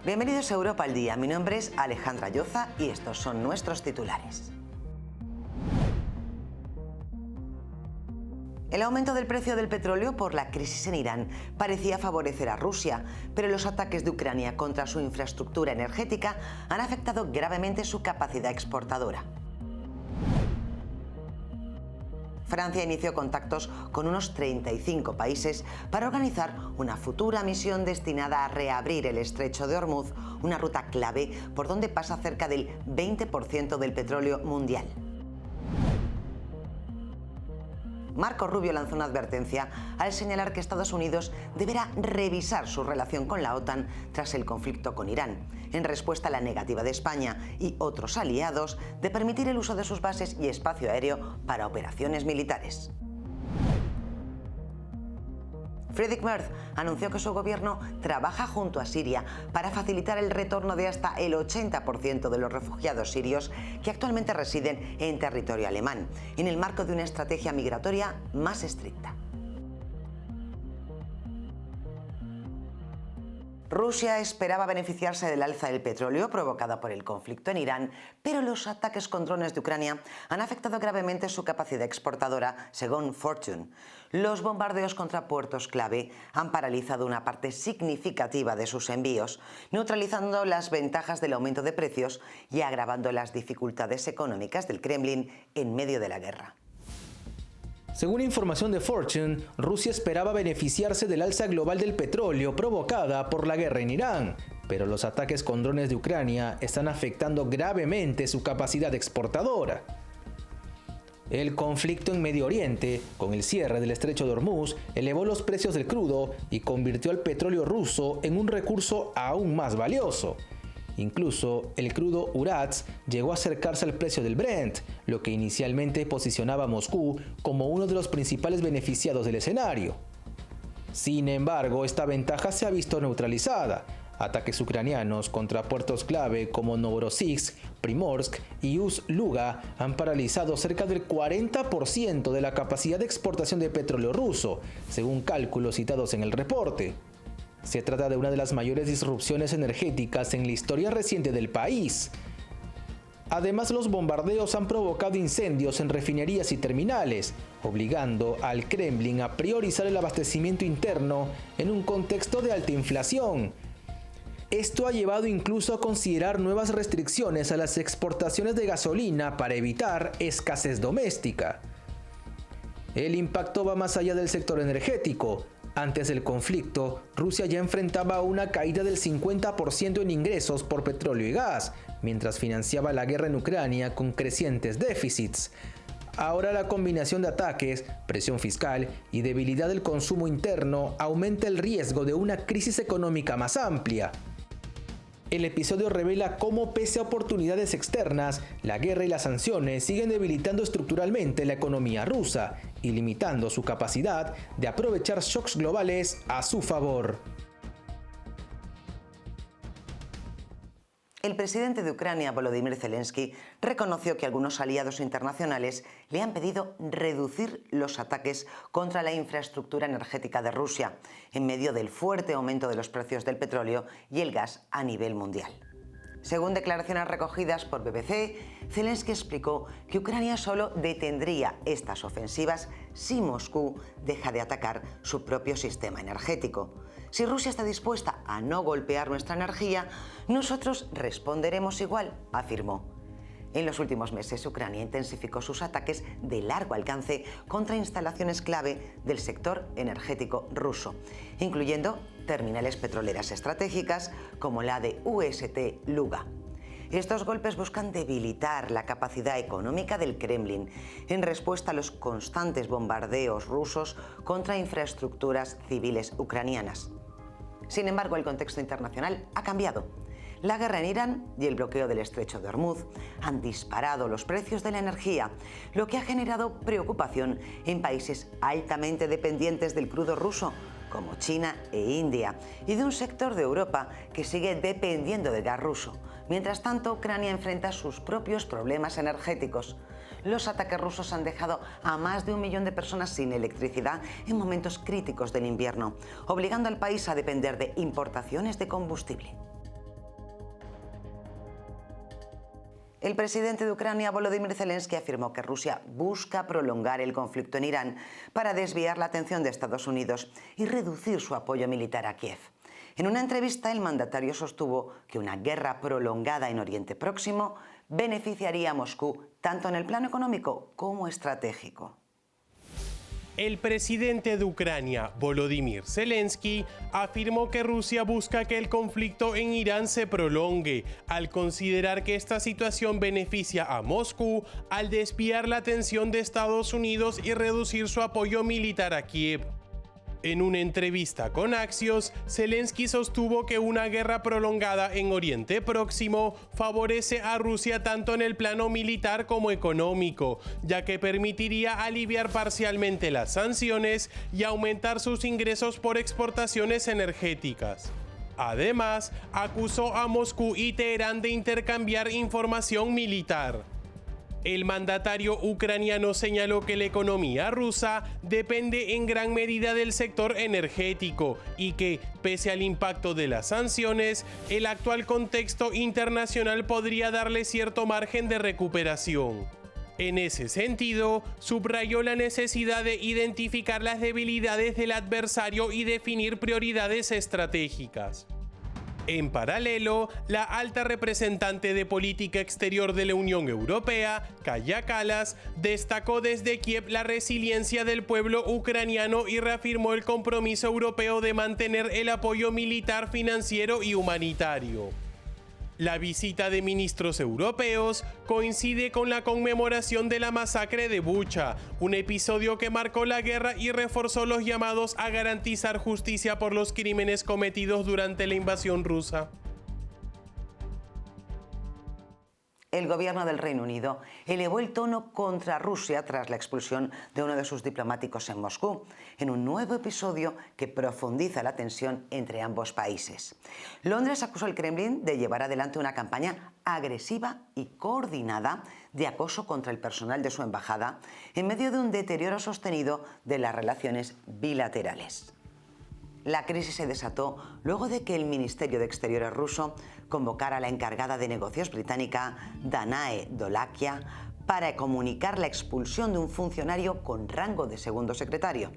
Bienvenidos a Europa al Día. Mi nombre es Alejandra Lloza y estos son nuestros titulares. El aumento del precio del petróleo por la crisis en Irán parecía favorecer a Rusia, pero los ataques de Ucrania contra su infraestructura energética han afectado gravemente su capacidad exportadora. Francia inició contactos con unos 35 países para organizar una futura misión destinada a reabrir el estrecho de Hormuz, una ruta clave por donde pasa cerca del 20% del petróleo mundial. Marco Rubio lanzó una advertencia al señalar que Estados Unidos deberá revisar su relación con la OTAN tras el conflicto con Irán, en respuesta a la negativa de España y otros aliados de permitir el uso de sus bases y espacio aéreo para operaciones militares. Friedrich Merz anunció que su gobierno trabaja junto a Siria para facilitar el retorno de hasta el 80% de los refugiados sirios que actualmente residen en territorio alemán, en el marco de una estrategia migratoria más estricta. Rusia esperaba beneficiarse del alza del petróleo provocada por el conflicto en Irán, pero los ataques con drones de Ucrania han afectado gravemente su capacidad exportadora, según Fortune. Los bombardeos contra puertos clave han paralizado una parte significativa de sus envíos, neutralizando las ventajas del aumento de precios y agravando las dificultades económicas del Kremlin en medio de la guerra. Según información de Fortune, Rusia esperaba beneficiarse del alza global del petróleo provocada por la guerra en Irán, pero los ataques con drones de Ucrania están afectando gravemente su capacidad exportadora. El conflicto en Medio Oriente, con el cierre del estrecho de Hormuz, elevó los precios del crudo y convirtió al petróleo ruso en un recurso aún más valioso. Incluso el crudo Urals llegó a acercarse al precio del Brent, lo que inicialmente posicionaba a Moscú como uno de los principales beneficiados del escenario. Sin embargo, esta ventaja se ha visto neutralizada. Ataques ucranianos contra puertos clave como Novorossiysk, Primorsk y Ust-Luga han paralizado cerca del 40% de la capacidad de exportación de petróleo ruso, según cálculos citados en el reporte. Se trata de una de las mayores disrupciones energéticas en la historia reciente del país. Además, los bombardeos han provocado incendios en refinerías y terminales, obligando al Kremlin a priorizar el abastecimiento interno en un contexto de alta inflación. Esto ha llevado incluso a considerar nuevas restricciones a las exportaciones de gasolina para evitar escasez doméstica. El impacto va más allá del sector energético. Antes del conflicto, Rusia ya enfrentaba una caída del 50% en ingresos por petróleo y gas, mientras financiaba la guerra en Ucrania con crecientes déficits. Ahora la combinación de ataques, presión fiscal y debilidad del consumo interno aumenta el riesgo de una crisis económica más amplia. El episodio revela cómo, pese a oportunidades externas, la guerra y las sanciones siguen debilitando estructuralmente la economía rusa y limitando su capacidad de aprovechar shocks globales a su favor. El presidente de Ucrania, Volodymyr Zelensky, reconoció que algunos aliados internacionales le han pedido reducir los ataques contra la infraestructura energética de Rusia, en medio del fuerte aumento de los precios del petróleo y el gas a nivel mundial. Según declaraciones recogidas por BBC, Zelensky explicó que Ucrania solo detendría estas ofensivas si Moscú deja de atacar su propio sistema energético. Si Rusia está dispuesta a no golpear nuestra energía, nosotros responderemos igual, afirmó. En los últimos meses, Ucrania intensificó sus ataques de largo alcance contra instalaciones clave del sector energético ruso, incluyendo terminales petroleras estratégicas como la de Ust-Luga. Estos golpes buscan debilitar la capacidad económica del Kremlin en respuesta a los constantes bombardeos rusos contra infraestructuras civiles ucranianas. Sin embargo, el contexto internacional ha cambiado. La guerra en Irán y el bloqueo del estrecho de Hormuz han disparado los precios de la energía, lo que ha generado preocupación en países altamente dependientes del crudo ruso, como China e India, y de un sector de Europa que sigue dependiendo del gas ruso. Mientras tanto, Ucrania enfrenta sus propios problemas energéticos. Los ataques rusos han dejado a más de 1 millón de personas sin electricidad en momentos críticos del invierno, obligando al país a depender de importaciones de combustible. El presidente de Ucrania, Volodymyr Zelensky, afirmó que Rusia busca prolongar el conflicto en Irán para desviar la atención de Estados Unidos y reducir su apoyo militar a Kiev. En una entrevista, el mandatario sostuvo que una guerra prolongada en Oriente Próximo beneficiaría a Moscú tanto en el plano económico como estratégico. El presidente de Ucrania, Volodymyr Zelensky, afirmó que Rusia busca que el conflicto en Irán se prolongue, al considerar que esta situación beneficia a Moscú al desviar la atención de Estados Unidos y reducir su apoyo militar a Kiev. En una entrevista con Axios, Zelensky sostuvo que una guerra prolongada en Oriente Próximo favorece a Rusia tanto en el plano militar como económico, ya que permitiría aliviar parcialmente las sanciones y aumentar sus ingresos por exportaciones energéticas. Además, acusó a Moscú y Teherán de intercambiar información militar. El mandatario ucraniano señaló que la economía rusa depende en gran medida del sector energético y que, pese al impacto de las sanciones, el actual contexto internacional podría darle cierto margen de recuperación. En ese sentido, subrayó la necesidad de identificar las debilidades del adversario y definir prioridades estratégicas. En paralelo, la alta representante de política exterior de la Unión Europea, Kaja Kallas, destacó desde Kiev la resiliencia del pueblo ucraniano y reafirmó el compromiso europeo de mantener el apoyo militar, financiero y humanitario. La visita de ministros europeos coincide con la conmemoración de la masacre de Bucha, un episodio que marcó la guerra y reforzó los llamados a garantizar justicia por los crímenes cometidos durante la invasión rusa. El gobierno del Reino Unido elevó el tono contra Rusia tras la expulsión de uno de sus diplomáticos en Moscú, en un nuevo episodio que profundiza la tensión entre ambos países. Londres acusó al Kremlin de llevar adelante una campaña agresiva y coordinada de acoso contra el personal de su embajada en medio de un deterioro sostenido de las relaciones bilaterales. La crisis se desató luego de que el Ministerio de Exteriores ruso convocara a la encargada de negocios británica, Danae Dolakia, para comunicar la expulsión de un funcionario con rango de segundo secretario.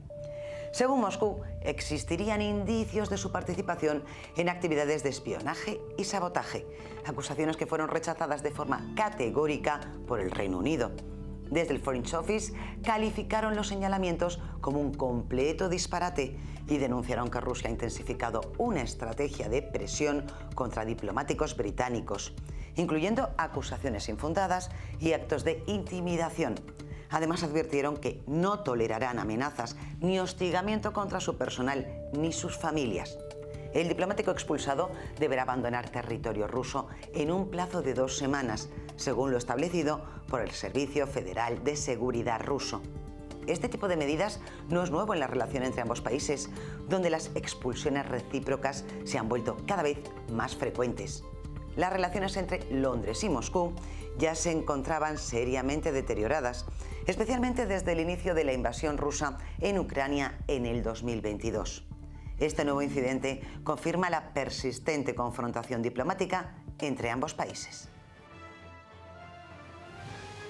Según Moscú, existirían indicios de su participación en actividades de espionaje y sabotaje, acusaciones que fueron rechazadas de forma categórica por el Reino Unido. Desde el Foreign Office calificaron los señalamientos como un completo disparate y denunciaron que Rusia ha intensificado una estrategia de presión contra diplomáticos británicos, incluyendo acusaciones infundadas y actos de intimidación. Además, advirtieron que no tolerarán amenazas ni hostigamiento contra su personal ni sus familias. El diplomático expulsado deberá abandonar territorio ruso en un plazo de 2 semanas, según lo establecido por el Servicio Federal de Seguridad ruso. Este tipo de medidas no es nuevo en la relación entre ambos países, donde las expulsiones recíprocas se han vuelto cada vez más frecuentes. Las relaciones entre Londres y Moscú ya se encontraban seriamente deterioradas, especialmente desde el inicio de la invasión rusa en Ucrania en el 2022. Este nuevo incidente confirma la persistente confrontación diplomática entre ambos países.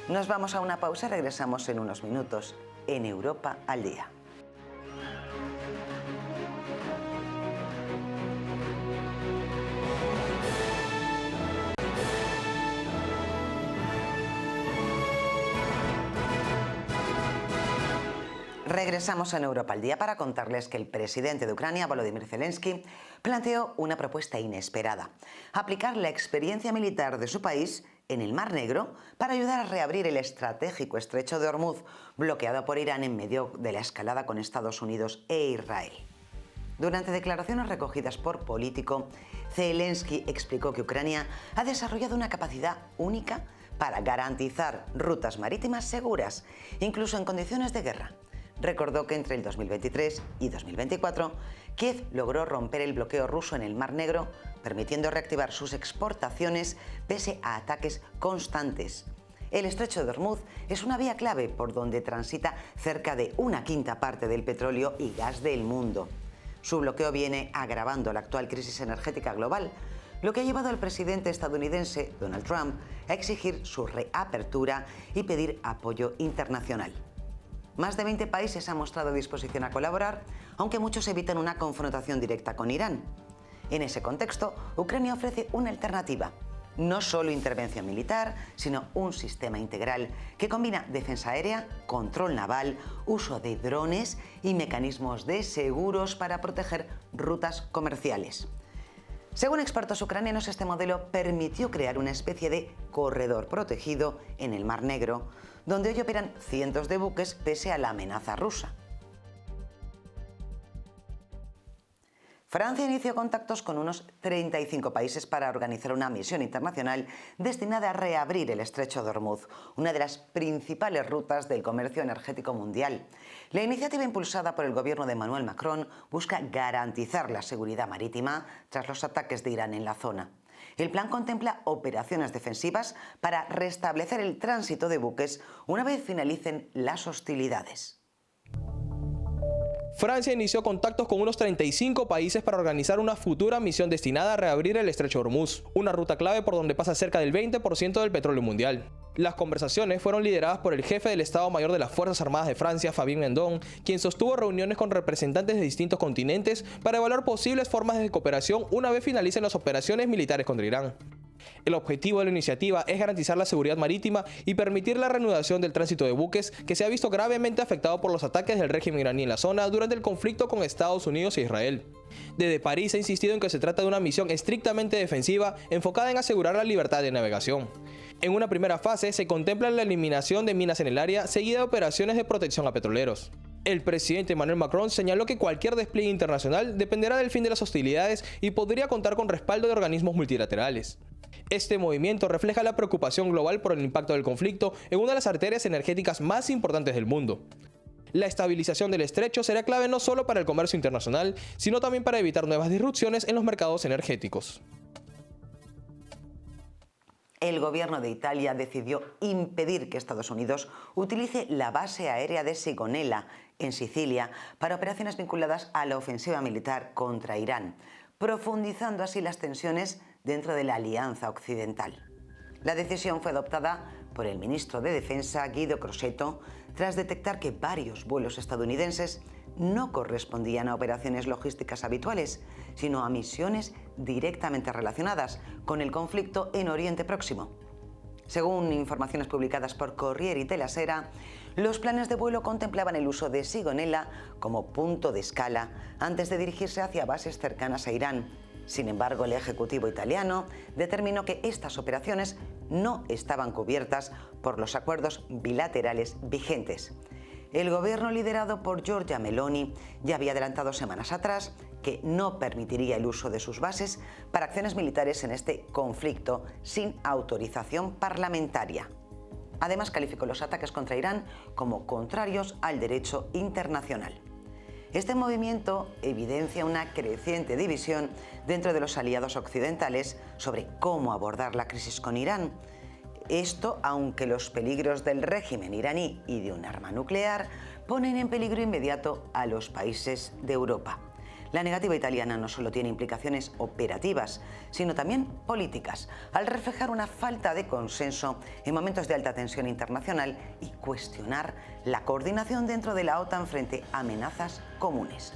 Nos vamos a una pausa y regresamos en unos minutos en Europa al Día. Regresamos en Europa al Día para contarles que el presidente de Ucrania, Volodymyr Zelensky, planteó una propuesta inesperada: aplicar la experiencia militar de su país en el Mar Negro para ayudar a reabrir el estratégico estrecho de Hormuz, bloqueado por Irán en medio de la escalada con Estados Unidos e Israel. Durante declaraciones recogidas por Político, Zelensky explicó que Ucrania ha desarrollado una capacidad única para garantizar rutas marítimas seguras, incluso en condiciones de guerra. Recordó que entre el 2023 y 2024, Kiev logró romper el bloqueo ruso en el Mar Negro, permitiendo reactivar sus exportaciones pese a ataques constantes. El estrecho de Hormuz es una vía clave por donde transita cerca de 1/5 parte del petróleo y gas del mundo. Su bloqueo viene agravando la actual crisis energética global, lo que ha llevado al presidente estadounidense Donald Trump a exigir su reapertura y pedir apoyo internacional. Más de 20 países han mostrado disposición a colaborar, aunque muchos evitan una confrontación directa con Irán. En ese contexto, Ucrania ofrece una alternativa. No solo intervención militar, sino un sistema integral que combina defensa aérea, control naval, uso de drones y mecanismos de seguros para proteger rutas comerciales. Según expertos ucranianos, este modelo permitió crear una especie de corredor protegido en el Mar Negro, donde hoy operan cientos de buques pese a la amenaza rusa. Francia inició contactos con unos 35 países para organizar una misión internacional destinada a reabrir el estrecho de Hormuz, una de las principales rutas del comercio energético mundial. La iniciativa impulsada por el gobierno de Emmanuel Macron busca garantizar la seguridad marítima tras los ataques de Irán en la zona. El plan contempla operaciones defensivas para restablecer el tránsito de buques una vez finalicen las hostilidades. Francia inició contactos con unos 35 países para organizar una futura misión destinada a reabrir el estrecho de Hormuz, una ruta clave por donde pasa cerca del 20% del petróleo mundial. Las conversaciones fueron lideradas por el jefe del Estado Mayor de las Fuerzas Armadas de Francia, Fabien Gendon, quien sostuvo reuniones con representantes de distintos continentes para evaluar posibles formas de cooperación una vez finalicen las operaciones militares contra Irán. El objetivo de la iniciativa es garantizar la seguridad marítima y permitir la reanudación del tránsito de buques que se ha visto gravemente afectado por los ataques del régimen iraní en la zona durante el conflicto con Estados Unidos e Israel. Desde París se ha insistido en que se trata de una misión estrictamente defensiva enfocada en asegurar la libertad de navegación. En una primera fase se contempla la eliminación de minas en el área, seguida de operaciones de protección a petroleros. El presidente Emmanuel Macron señaló que cualquier despliegue internacional dependerá del fin de las hostilidades y podría contar con respaldo de organismos multilaterales. Este movimiento refleja la preocupación global por el impacto del conflicto en una de las arterias energéticas más importantes del mundo. La estabilización del estrecho será clave no solo para el comercio internacional, sino también para evitar nuevas disrupciones en los mercados energéticos. El gobierno de Italia decidió impedir que Estados Unidos utilice la base aérea de Sigonella, en Sicilia, para operaciones vinculadas a la ofensiva militar contra Irán, profundizando así las tensiones dentro de la Alianza Occidental. La decisión fue adoptada por el ministro de Defensa, Guido Crosetto, tras detectar que varios vuelos estadounidenses no correspondían a operaciones logísticas habituales, sino a misiones directamente relacionadas con el conflicto en Oriente Próximo. Según informaciones publicadas por Corriere della Sera, los planes de vuelo contemplaban el uso de Sigonella como punto de escala antes de dirigirse hacia bases cercanas a Irán. Sin embargo, el Ejecutivo italiano determinó que estas operaciones no estaban cubiertas por los acuerdos bilaterales vigentes. El gobierno liderado por Giorgia Meloni ya había adelantado semanas atrás que no permitiría el uso de sus bases para acciones militares en este conflicto sin autorización parlamentaria. Además, calificó los ataques contra Irán como contrarios al derecho internacional. Este movimiento evidencia una creciente división dentro de los aliados occidentales sobre cómo abordar la crisis con Irán. Esto, aunque los peligros del régimen iraní y de un arma nuclear ponen en peligro inmediato a los países de Europa. La negativa italiana no solo tiene implicaciones operativas, sino también políticas, al reflejar una falta de consenso en momentos de alta tensión internacional y cuestionar la coordinación dentro de la OTAN frente a amenazas comunes.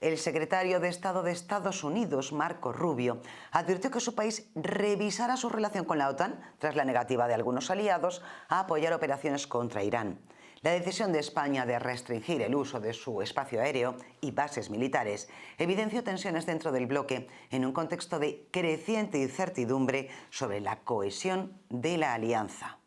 El secretario de Estado de Estados Unidos, Marco Rubio, advirtió que su país revisará su relación con la OTAN tras la negativa de algunos aliados a apoyar operaciones contra Irán. La decisión de España de restringir el uso de su espacio aéreo y bases militares evidenció tensiones dentro del bloque en un contexto de creciente incertidumbre sobre la cohesión de la alianza.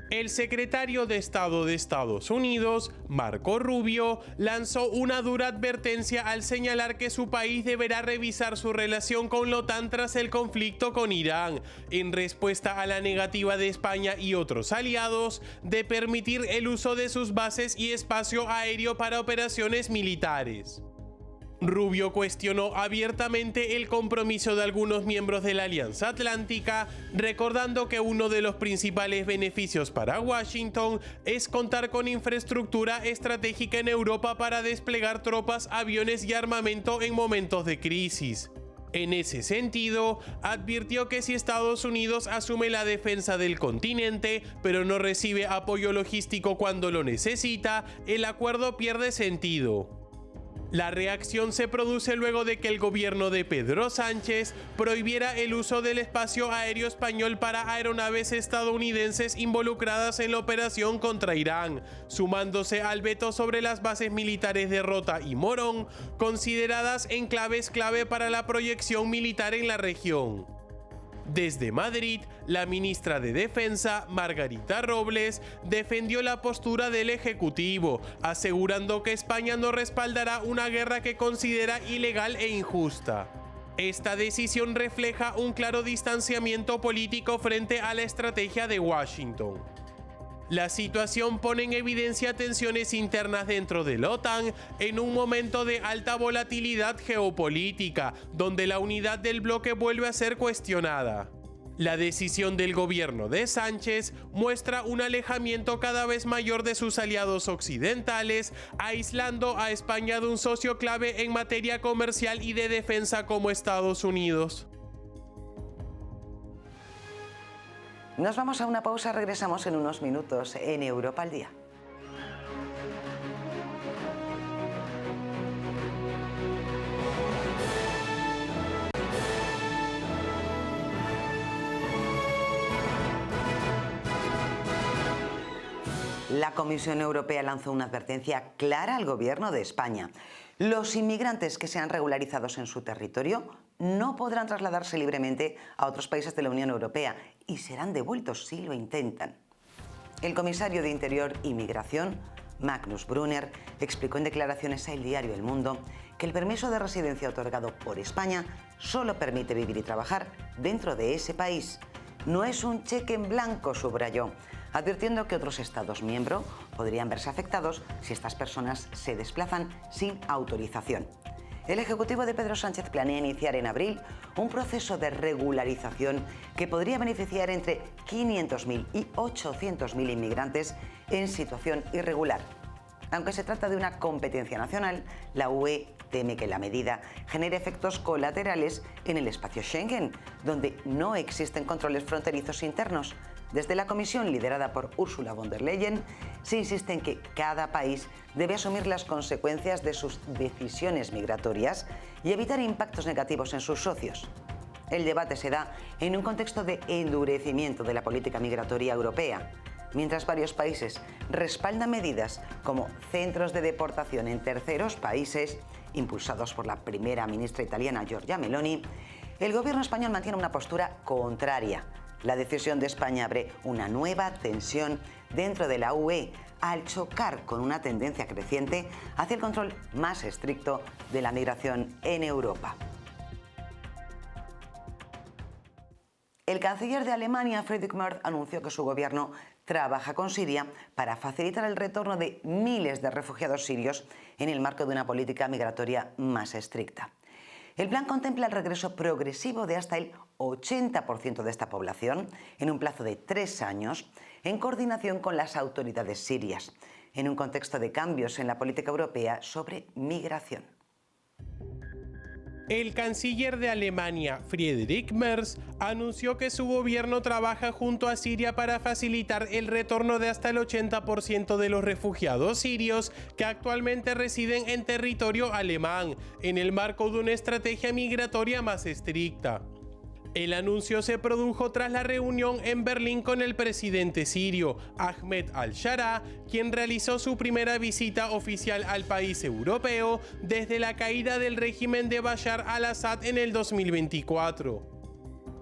El secretario de Estado de Estados Unidos, Marco Rubio, lanzó una dura advertencia al señalar que su país deberá revisar su relación con la OTAN tras el conflicto con Irán, en respuesta a la negativa de España y otros aliados de permitir el uso de sus bases y espacio aéreo para operaciones militares. Rubio cuestionó abiertamente el compromiso de algunos miembros de la Alianza Atlántica, recordando que uno de los principales beneficios para Washington es contar con infraestructura estratégica en Europa para desplegar tropas, aviones y armamento en momentos de crisis. En ese sentido, advirtió que si Estados Unidos asume la defensa del continente, pero no recibe apoyo logístico cuando lo necesita, el acuerdo pierde sentido. La reacción se produce luego de que el gobierno de Pedro Sánchez prohibiera el uso del espacio aéreo español para aeronaves estadounidenses involucradas en la operación contra Irán, sumándose al veto sobre las bases militares de Rota y Morón, consideradas enclaves clave para la proyección militar en la región. Desde Madrid, la ministra de Defensa, Margarita Robles, defendió la postura del Ejecutivo, asegurando que España no respaldará una guerra que considera ilegal e injusta. Esta decisión refleja un claro distanciamiento político frente a la estrategia de Washington. La situación pone en evidencia tensiones internas dentro de la OTAN en un momento de alta volatilidad geopolítica, donde la unidad del bloque vuelve a ser cuestionada. La decisión del gobierno de Sánchez muestra un alejamiento cada vez mayor de sus aliados occidentales, aislando a España de un socio clave en materia comercial y de defensa como Estados Unidos. Nos vamos a una pausa, regresamos en unos minutos en Europa al Día. La Comisión Europea lanzó una advertencia clara al gobierno de España. Los inmigrantes que sean regularizados en su territorio no podrán trasladarse libremente a otros países de la Unión Europea y serán devueltos si lo intentan. El comisario de Interior y Migración, Magnus Brunner, explicó en declaraciones a El Diario El Mundo que el permiso de residencia otorgado por España solo permite vivir y trabajar dentro de ese país. No es un cheque en blanco, subrayó, advirtiendo que otros Estados miembros podrían verse afectados si estas personas se desplazan sin autorización. El Ejecutivo de Pedro Sánchez planea iniciar en abril un proceso de regularización que podría beneficiar entre 500.000 y 800.000 inmigrantes en situación irregular. Aunque se trata de una competencia nacional, la UE teme que la medida genere efectos colaterales en el espacio Schengen, donde no existen controles fronterizos internos. Desde la Comisión, liderada por Ursula von der Leyen, se insiste en que cada país debe asumir las consecuencias de sus decisiones migratorias y evitar impactos negativos en sus socios. El debate se da en un contexto de endurecimiento de la política migratoria europea, mientras varios países respaldan medidas como centros de deportación en terceros países, impulsados por la primera ministra italiana Giorgia Meloni. El gobierno español mantiene una postura contraria. La decisión de España abre una nueva tensión dentro de la UE al chocar con una tendencia creciente hacia el control más estricto de la migración en Europa. El canciller de Alemania, Friedrich Merz, anunció que su gobierno trabaja con Siria para facilitar el retorno de miles de refugiados sirios en el marco de una política migratoria más estricta. El plan contempla el regreso progresivo de hasta el 80% de esta población en un plazo de 3 años, en coordinación con las autoridades sirias, en un contexto de cambios en la política europea sobre migración. El canciller de Alemania, Friedrich Merz, anunció que su gobierno trabaja junto a Siria para facilitar el retorno de hasta el 80% de los refugiados sirios que actualmente residen en territorio alemán, en el marco de una estrategia migratoria más estricta. El anuncio se produjo tras la reunión en Berlín con el presidente sirio, Ahmed al-Shara, quien realizó su primera visita oficial al país europeo desde la caída del régimen de Bashar al-Assad en el 2024.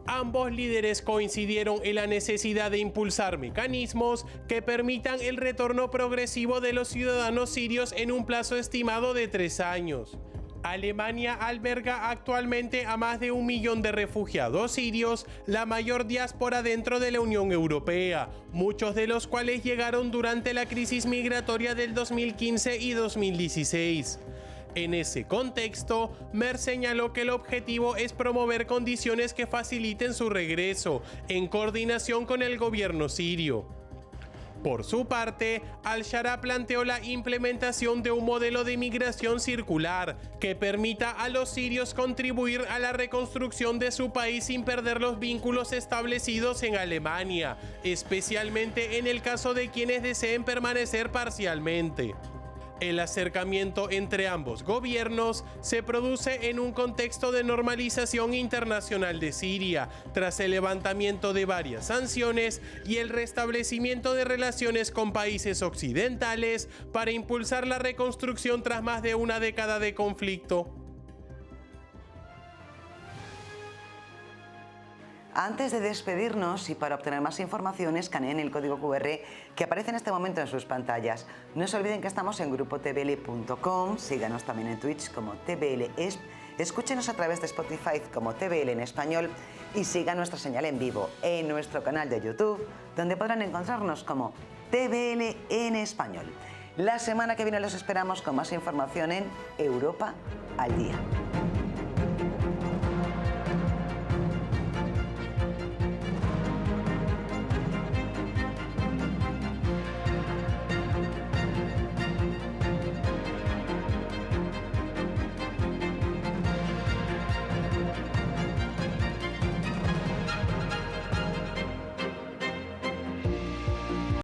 Ambos líderes coincidieron en la necesidad de impulsar mecanismos que permitan el retorno progresivo de los ciudadanos sirios en un plazo estimado de 3 años. Alemania alberga actualmente a más de 1 millón de refugiados sirios, la mayor diáspora dentro de la Unión Europea, muchos de los cuales llegaron durante la crisis migratoria del 2015 y 2016. En ese contexto, Merz señaló que el objetivo es promover condiciones que faciliten su regreso, en coordinación con el gobierno sirio. Por su parte, Al-Shara planteó la implementación de un modelo de migración circular que permita a los sirios contribuir a la reconstrucción de su país sin perder los vínculos establecidos en Alemania, especialmente en el caso de quienes deseen permanecer parcialmente. El acercamiento entre ambos gobiernos se produce en un contexto de normalización internacional de Siria, tras el levantamiento de varias sanciones y el restablecimiento de relaciones con países occidentales para impulsar la reconstrucción tras más de una década de conflicto. Antes de despedirnos y para obtener más información, escaneen el código QR que aparece en este momento en sus pantallas. No se olviden que estamos en grupotvl.com, síganos también en Twitch como TVLESP, escúchenos a través de Spotify como TVL en español y sigan nuestra señal en vivo en nuestro canal de YouTube, donde podrán encontrarnos como TVL en español. La semana que viene los esperamos con más información en Europa al Día.